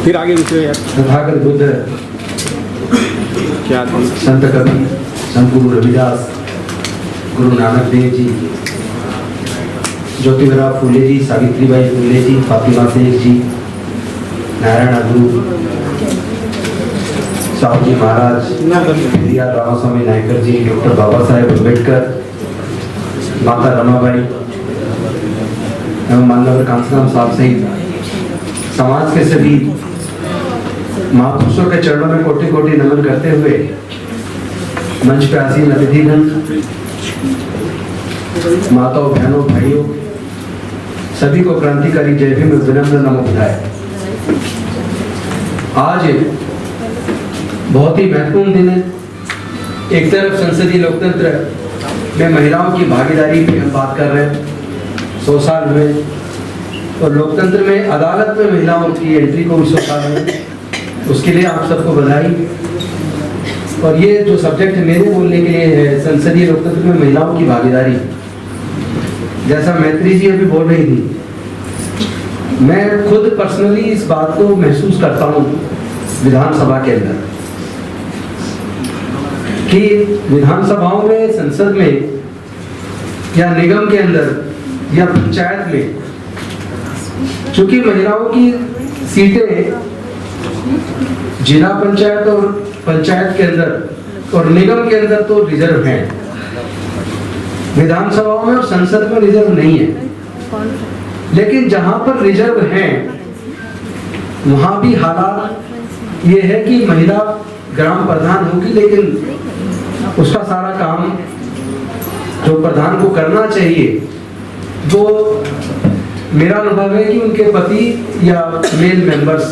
फिर आगे विषय यार तथागत बुद्ध, क्या संत कबीर, संत गुरु रविदास, गुरु नानक देव जी, ज्योतिबा फूले जी, सावित्रीबाई फूले जी, फातिमा शेख जी, नारायण गुरु, साहू जी महाराज, रामास्वामी नायकर जी, डॉक्टर बाबा साहेब अम्बेडकर, माता रमाबाई एवं मानव कांसीराम साहब सहित समाज के सभी महापुरुषों के चरणों में कोटि कोटि नमन करते हुए मंच पे आसीन अतिथिगण, माताओं, बहनों, भाइयों, सभी को क्रांतिकारी जय भीम, विनम्र नमो बुधाय। आज बहुत ही महत्वपूर्ण दिन है। एक तरफ संसदीय लोकतंत्र में महिलाओं की भागीदारी की हम बात कर रहे हैं, 100 साल हुए, और लोकतंत्र में अदालत में महिलाओं की एंट्री को 100 साल हुए, उसके लिए आप सबको बधाई। और ये जो सब्जेक्ट मेरे बोलने के लिए है, संसदीय लोकतंत्र में महिलाओं की भागीदारी, जैसा मैत्री जी अभी बोल रही थी, मैं खुद पर्सनली इस बात को महसूस करता हूँ विधानसभा के अंदर कि विधानसभाओं में, संसद में या निगम के अंदर या पंचायत में, चूंकि महिलाओं की सीटें जिला पंचायत और पंचायत के अंदर और निगम के अंदर तो रिजर्व हैं, विधानसभाओं में और संसद में रिजर्व नहीं है। लेकिन जहां पर रिजर्व हैं वहां भी हालात ये है कि महिला ग्राम प्रधान होगी, लेकिन उसका सारा काम जो प्रधान को करना चाहिए, वो मेरा अनुभव है कि उनके पति या मेल मेंबर्स,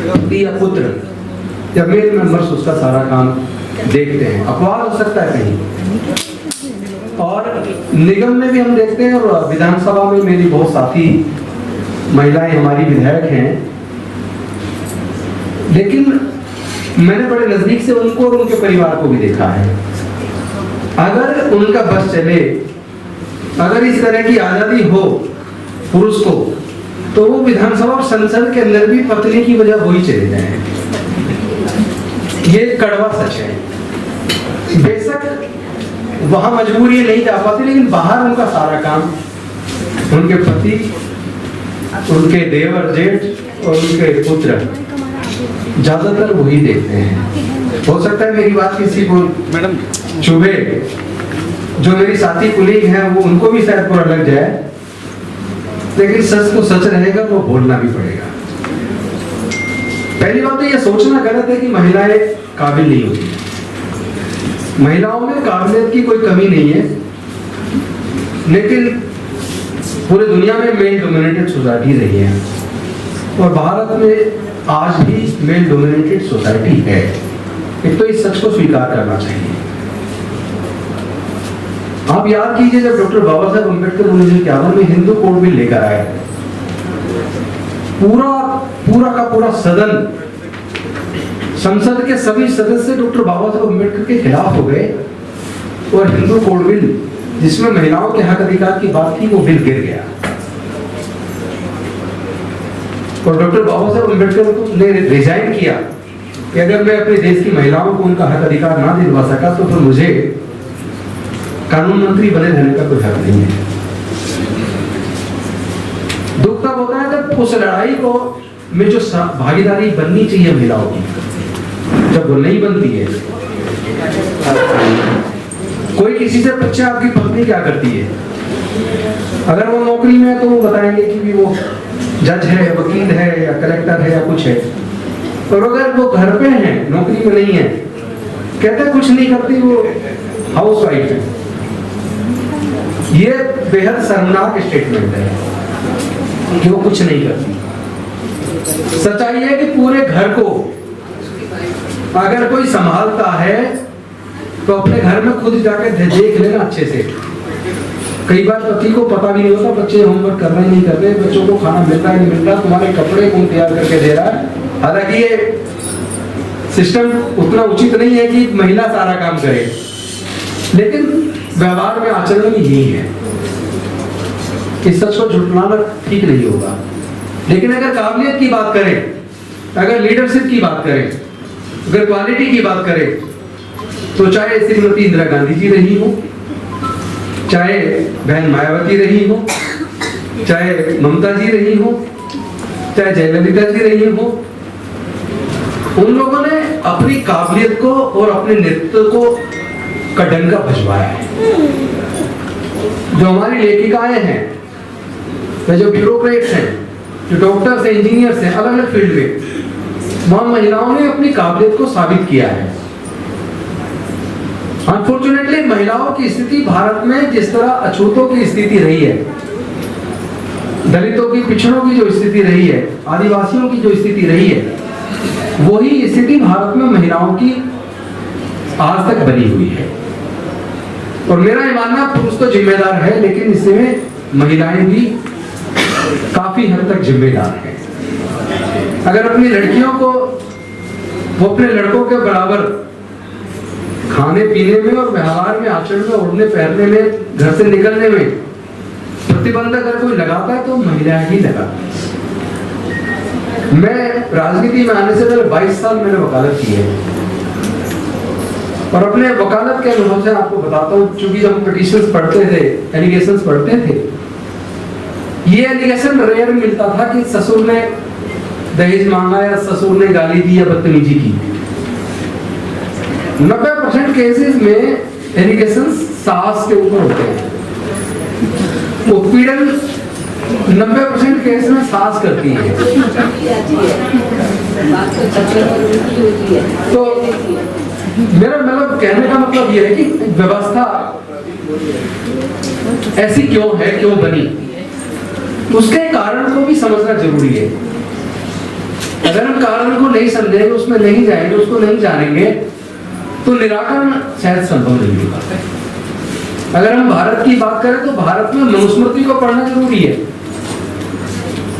पति या पुत्र या मेल मेंबर्स उसका सारा काम देखते हैं। अपवाद हो सकता है कहीं, और निगम में भी हम देखते हैं, और विधानसभा में मेरी बहुत साथी महिलाएं हमारी विधायक हैं, लेकिन मैंने बड़े नजदीक से उनको और उनके परिवार को भी देखा है। अगर उनका बस चले, अगर इस तरह की आजादी हो पुरुष को, तो वो विधानसभा और संसद के अंदर भी पत्नी की वजह वही चले जाए। ये कड़वा सच है। बेशक वहां मजबूरी नहीं जा पाती, लेकिन बाहर उनका सारा काम उनके पति, उनके देवर जेठ और उनके पुत्र ज्यादातर वही देखते हैं। हो सकता है मेरी बात किसी को मैडम चुभे, जो मेरी साथी कुलीग हैं वो उनको भी शायद बुरा लग जाए, लेकिन सच तो सच रहेगा, वो बोलना भी पड़ेगा। पहली बात तो ये सोचना गलत है कि महिलाएं काबिल नहीं होती। महिलाओं में काबिलियत की कोई कमी नहीं है, लेकिन पूरी दुनिया में मेल डोमिनेटेड सोसाइटी रही है, और भारत में आज भी मेल डोमिनेटेड सोसाइटी है। एक तो इस सच को स्वीकार करना चाहिए। आप याद कीजिए, जब डॉक्टर बाबा साहेब अम्बेडकर 1951 में हिंदू कोड बिल लेकर आए, पूरा का पूरा सदन, संसद के सभी सदस्य डॉक्टर बाबा साहेब अम्बेडकर के खिलाफ हो गए, और हिंदू कोड बिल जिसमें महिलाओं के हक अधिकार की बात थी, वो बिल गिर गया। और डॉक्टर बाबा साहेब अम्बेडकर ने रिजाइन किया कि अगर मैं अपने देश की महिलाओं को उनका हक अधिकार ना दिलवा सका, तो फिर मुझे कानून मंत्री बने रहने का कोई हक नहीं है। दुख तब होता है जब उस लड़ाई को में जो भागीदारी बननी चाहिए महिलाओं की, जब वो नहीं बनती है। कोई किसी से पूछे आपकी पत्नी क्या करती है, अगर वो नौकरी में है तो वो बताएंगे कि वो जज है, वकील है, या कलेक्टर है, या कुछ है। और अगर वो घर पे है, नौकरी में नहीं है, कहते कुछ नहीं करती, वो हाउस वाइफ है। ये बेहद शर्मनाक स्टेटमेंट है कि वो कुछ नहीं करती। सच्चाई है कि पूरे घर को अगर कोई संभालता है तो अपने घर में खुद जाकर देख लेना अच्छे से। कई बार पति को पता भी नहीं होता बच्चे होमवर्क कर रहे नहीं कर रहे, बच्चों को खाना मिल रहा है नहीं मिल रहा, तुम्हारे कपड़े कौन तैयार करके दे रहा है। हालांकि ये सिस्टम उतना उचित नहीं है कि महिला सारा काम करे, लेकिन व्यवहार में, आचरण में यही है। इस सच को झुटलाना ठीक नहीं होगा। लेकिन अगर काबिलियत की बात करें अगर लीडरशिप की बात करें, अगर क्वालिटी की बात करें, तो चाहे श्रीमती इंदिरा गांधी जी रही हो, चाहे बहन मायावती रही हो, चाहे ममता जी रही हो, चाहे जयललिता जी रही हो, उन लोगों ने अपनी काबिलियत को और अपने नेतृत्व को का डंका बजवाया है। जो हमारी लेखिकाएं हैं, जो ब्यूरोक्रेट्स हैं, जो डॉक्टर्स हैं, इंजीनियर्स हैं, अलग अलग फील्ड में, वहां महिलाओं ने अपनी काबिलियत को साबित किया है। अनफॉर्चुनेटली महिलाओं की स्थिति भारत में जिस तरह अछूतों की स्थिति रही है, दलितों की, पिछड़ों की जो स्थिति रही है, आदिवासियों की जो स्थिति रही है, वही स्थिति भारत में महिलाओं की आज तक बनी हुई है। और मेरा ये मानना, पुरुष तो जिम्मेदार है, लेकिन इसमें महिलाएं भी काफी हद तक जिम्मेदार हैं। अगर अपनी लड़कियों को वो अपने लड़कों के बराबर खाने पीने में और व्यवहार में, आचरण में, उड़ने पहनने में, घर से निकलने में प्रतिबंध अगर कोई लगाता है तो महिला ही लगाती है। मैं राजनीति में आने से पहले 22 साल मैंने वकालत की है, और अपने वकालत के अनुभव से आपको बताता हूँ। चूंकि जब पिटीशंस पढ़ते थे, एलिगेशंस पढ़ते थे, ये एलिगेशन रेयर मिलता था कि ससुर ने दहेज मांगा या ससुर ने गाली दी या बदतमीजी की। 90% केसेस में एलिगेशन सास के ऊपर होते हैं। उत्पीड़न 90% केस में सास करती है। तो मेरा मतलब कहने का मतलब यह है कि व्यवस्था ऐसी क्यों है, क्यों बनी, उसके कारण को भी समझना जरूरी है। अगर हम कारण को नहीं समझेंगे, उसमें नहीं जाएंगे, उसको नहीं जानेंगे, तो निराकरण शायद संभव नहीं होगा। अगर हम भारत की बात करें तो भारत में मनुस्मृति को पढ़ना जरूरी है।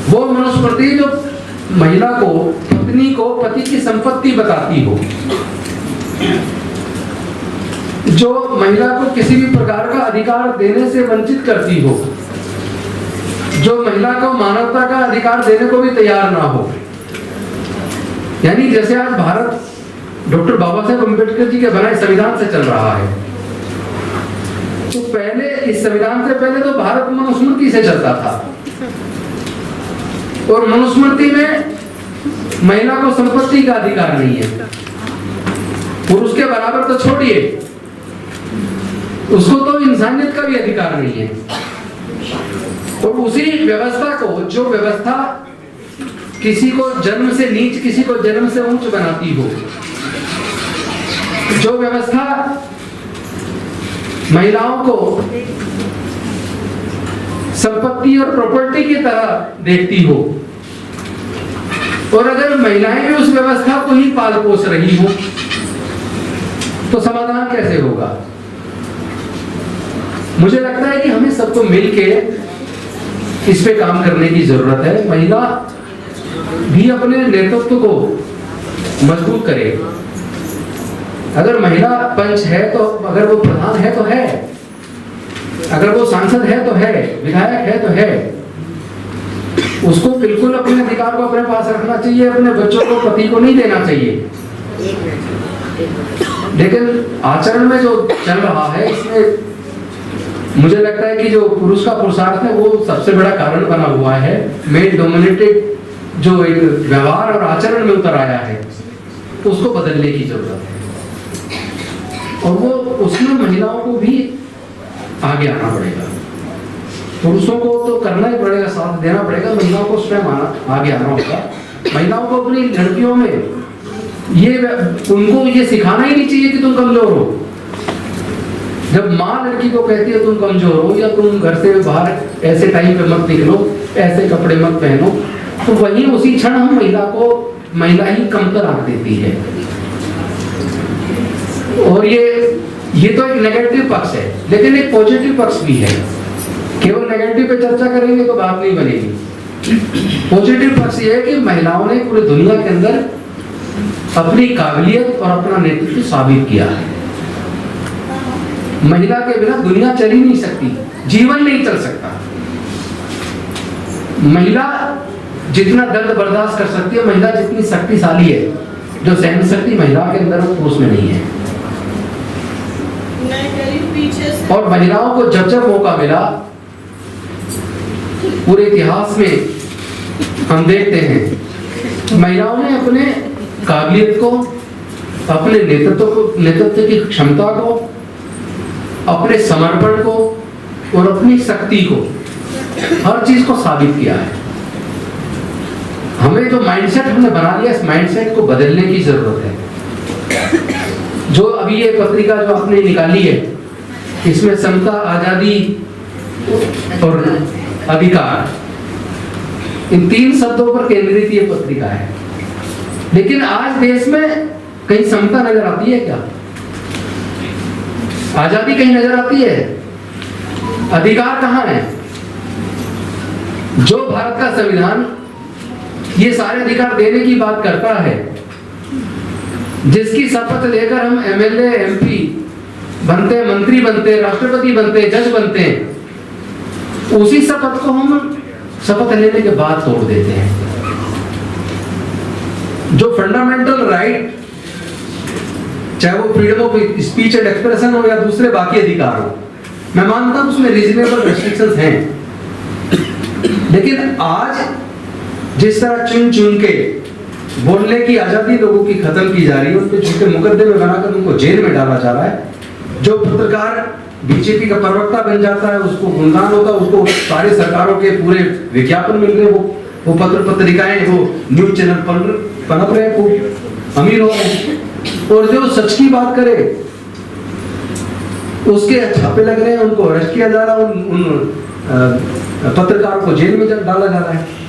वो मनुस्मृति जो महिला को, पत्नी को पति की संपत्ति बताती हो, जो महिला को किसी भी प्रकार का अधिकार देने से वंचित करती हो, जो महिला को मानवता का अधिकार देने को भी तैयार ना हो। यानी जैसे आज भारत डॉक्टर बाबा साहेब अम्बेडकर जी के बनाए संविधान से चल रहा है, तो पहले इस संविधान से पहले तो भारत मनुस्मृति से चलता था, और मनुस्मृति में महिला को संपत्ति का अधिकार नहीं है। पुरुष के बराबर तो छोड़िए, उसको तो इंसानियत का भी अधिकार नहीं है। और उसी व्यवस्था को, जो व्यवस्था किसी को जन्म से नीच, किसी को जन्म से ऊंच बनाती हो, जो व्यवस्था महिलाओं को संपत्ति और प्रॉपर्टी की तरह देखती हो, और अगर महिलाएं भी उस व्यवस्था को ही पाल पोस रही हो, तो समाधान कैसे होगा? मुझे लगता है कि हमें सबको मिलके इस पे काम करने की जरूरत है। महिला भी अपने नेतृत्व को मजबूत करे। अगर महिला पंच है तो, अगर वो प्रधान है तो है, अगर वो सांसद है तो है, विधायक है तो है, उसको बिल्कुल अपने अधिकार को अपने पास रखना चाहिए। अपने बच्चों को पति को नहीं देना चाहिए। लेकिन आचरण में जो चल रहा है, इसमें मुझे लगता है कि जो पुरुष का पुरुषार्थ है वो सबसे बड़ा कारण बना हुआ है। मेल डोमिनेटेड जो एक व्यवहार और आचरण में उतर आया है, उसको बदलने की जरूरत है। और वो उसमें महिलाओं को भी आगे आना पड़ेगा। पुरुषों को तो करना ही पड़ेगा, साथ देना पड़ेगा, महिलाओं को स्वयं आगे आना होगा। महिलाओं को अपनी लड़कियों में ये, उनको ये सिखाना ही नहीं चाहिए कि तुम कमजोर हो। जब माँ लड़की को कहती है तुम कमजोर हो, या तुम घर से बाहर ऐसे टाइम पे मत निकलो, ऐसे कपड़े मत पहनो, तो वही उसी क्षण हम महिला ही कमतर आंक देती है। और ये तो एक नेगेटिव पक्ष है, लेकिन एक पॉजिटिव पक्ष भी है। केवल नेगेटिव पे चर्चा करेंगे तो बात नहीं बनेगी। पॉजिटिव पक्ष ये है कि महिलाओं ने पूरी दुनिया के अंदर अपनी काबिलियत और अपना नेतृत्व साबित किया है। महिला के बिना दुनिया चल ही नहीं सकती, जीवन नहीं चल सकता। महिला जितना दर्द बर्दाश्त कर सकती है महिला, जितनी शक्तिशाली है, जो सहन शक्ति महिला के अंदर है पुरुष में नहीं है। और महिलाओं को जब जब मौका मिला, पूरे इतिहास में हम देखते हैं महिलाओं ने अपने काबिलियत को, अपने नेतृत्व की क्षमता को, अपने समर्पण को और अपनी शक्ति को, हर चीज को साबित किया है। हमें जो माइंडसेट हमने बना लिया, इस माइंडसेट को बदलने की जरूरत है। जो अभी ये पत्रिका जो आपने निकाली है, इसमें समता, आजादी और अधिकार, इन 3 शब्दों पर केंद्रित ये पत्रिका है। लेकिन आज देश में कहीं समता नजर आती है क्या? आजादी कहीं नजर आती है? अधिकार कहां है? जो भारत का संविधान ये सारे अधिकार देने की बात करता है, जिसकी शपथ लेकर हम एमएलए, एमपी बनते, मंत्री बनते, राष्ट्रपति बनते, जज बनते हैं, उसी शपथ को हम शपथ लेने के बाद तोड़ देते हैं। जो फंडामेंटल राइट, चाहे वो freedom of speech and expression हो या दूसरे बाकी अधिकार हो, मैं मानता हूं उसमें रीजनेबल रेस्ट्रिक्शंस हैं। लेकिन आज जिस तरह चुन चुन के बोलने की आजादी लोगों की खत्म की जा रही है, उन पे झूठे मुकदमे बनाकर उनको जेल में डाला जा रहा है। जो पत्रकार बीजेपी का प्रवक्ता बन जाता है, उसको गुणगान होता है, उसको सारी सरकारों के पूरे विज्ञापन मिल रहे, वो पत्रिकाएं, वो न्यूज चैनल पनप रहे, वो अमीर हो रहे। और जो सच की बात करे उसके छापे लग रहे हैं, उनको अरेस्ट किया जा रहा है, उन पत्रकारों को जेल में डाला जा रहा है।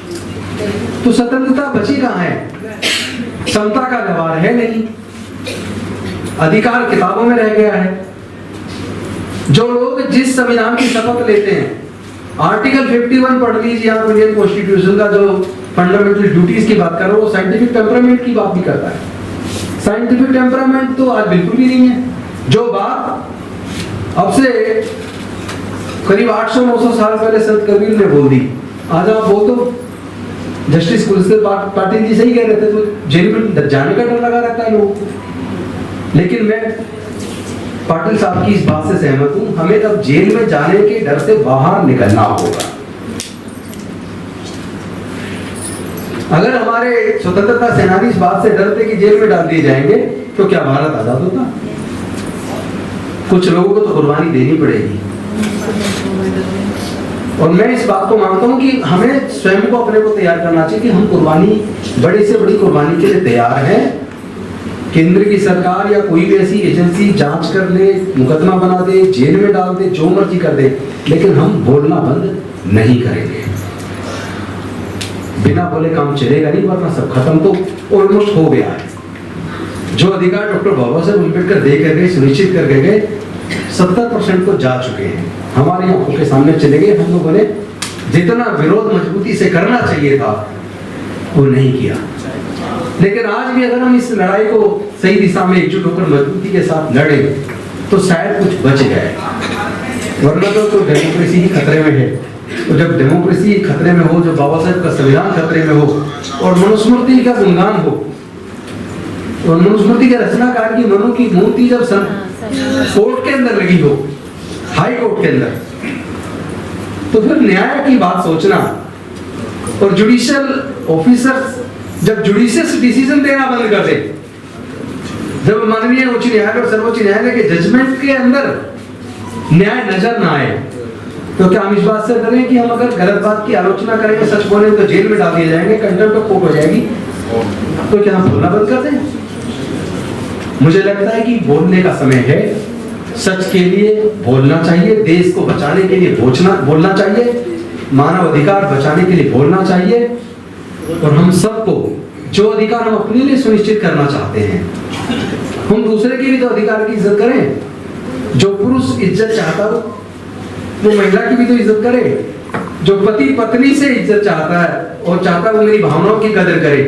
तो स्वतंत्रता बची कहां है? समता का व्यवहार है नहीं, अधिकार किताबों में रह गया है। जो लोग जिस संविधान की शपथ लेते हैं, आर्टिकल 51 पढ़ लीजिए आप, इंडियन कॉन्स्टिट्यूशन का जो फंडामेंटल ड्यूटीज की बात कर रहे हो, वो साइंटिफिक टेम्परामेंट की बात भी करता है। साइंटिफिक टेम्परामेंट तो आज बिल्कुल भी नहीं है। जो बात अब से करीब 800-900 साल पहले संत कबीर ने बोल दी, आज आप बोल दो। जस्टिस कुलदीप पाटिल जी सही कह रहे थे, तो जेल में जाने का डर लगा रहता है लोगों को। लेकिन मैं पाटिल साहब की इस बात से सहमत हूं, हमें अब जेल में जाने के डर से बाहर निकलना होगा। अगर हमारे स्वतंत्रता सेनानी इस बात से डरते कि जेल में डाल दिए जाएंगे, तो क्या भारत आजाद होता? कुछ लोगों को तो कुर्बानी देनी पड़ेगी। और मैं इस बात को मानता हूं कि हमें स्वयं को, अपने को तैयार करना चाहिए कि हम कुर्बानी, बड़ी से बड़ी कुर्बानी के लिए तैयार हैं। केंद्र की सरकार या कोई भी ऐसी एजेंसी जांच कर ले, मुकदमा बना दे, जेल में डाल दे, जो मर्जी कर दे, लेकिन हम बोलना बंद नहीं करेंगे। बिना बोले काम चलेगा नहीं, वरना सब खत्म तो ऑलमोस्ट हो गया है। जो अधिकार डॉक्टर बाबा साहब अम्बेडकर दे कर गए, सुनिश्चित कर गए, 70% को जा चुके हैं, हमारी आंखों के सामने चले गए। हम लोगों ने जितना विरोध मजबूती से करना चाहिए था वो नहीं किया। लेकिन आज भी अगर हम इस लड़ाई को सही दिशा में एकजुट होकर मजबूती के साथ लड़े, तो शायद कुछ बच गए, वरना तो डेमोक्रेसी ही खतरे में है। तो जब डेमोक्रेसी खतरे में हो, जब बाबा साहब का संविधान खतरे में हो, और मनुस्मृति का गुणगान हो, और मनुस्मृति के रचनाकार की मनु की मूर्ति जब कोर्ट के अंदर लगी हो, हाई कोर्ट के अंदर, तो फिर न्याय की बात सोचना। और जुडिशियल ऑफिसर्स जब जुडिशियस डिसीजन देना बंद कर दे, जब माननीय उच्च न्यायालय और सर्वोच्च न्यायालय के जजमेंट के अंदर न्याय नजर ना आए, तो क्या हम इस बात से डरें कि हम अगर गलत बात की आलोचना करेंगे, सच बोलेंगे, तो जेल में डाल दिए जाएंगे, कंटेम्प्ट ऑफ कोर्ट हो जाएगी? तो क्या हम बोलना बंद कर दें? मुझे लगता है कि बोलने का समय है। सच के लिए बोलना चाहिए, देश को बचाने के लिए बोलना चाहिए, मानव अधिकार बचाने के लिए बोलना चाहिए। और हम सबको जो अधिकार हम अपने लिए सुनिश्चित करना चाहते हैं, हम दूसरे के भी तो अधिकार की इज्जत करें। जो पुरुष इज्जत चाहता हो, वो महिला की भी तो इज्जत करे। जो पति पत्नी से इज्जत चाहता है और चाहता है वो मेरी भावनाओं की कदर करे,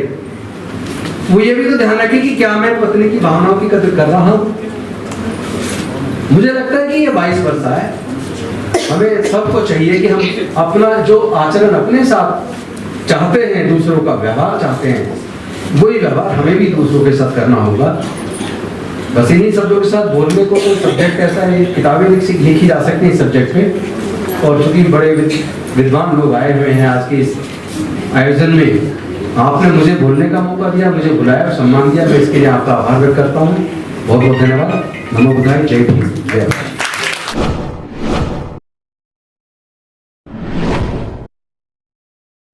वो ये भी तो ध्यान रखे कि क्या मैं पत्नी की भावनाओं की कदर कर रहा हूं। मुझे लगता है कि ये 22 वर्ष है। हमें सबको चाहिए कि हम अपना जो आचरण अपने साथ चाहते हैं, दूसरों का व्यवहार चाहते हैं, वही व्यवहार हमें भी दूसरों के साथ करना होगा। बस इन्हीं शब्दों के साथ बोलने को कोई सब्जेक्ट ऐसा है, किताबें लिखी जा सकती हैं इस सब्जेक्ट में। और चूंकि बड़े विद्वान लोग आए हुए हैं आज के इस आयोजन में, आपने मुझे बोलने का मौका दिया, मुझे बुलाया और सम्मान दिया, मैं इसके लिए आपका आभार व्यक्त करता हूँ। बहुत बहुत धन्यवाद। नमो बुद्धाय। जय भीम। जय भारत।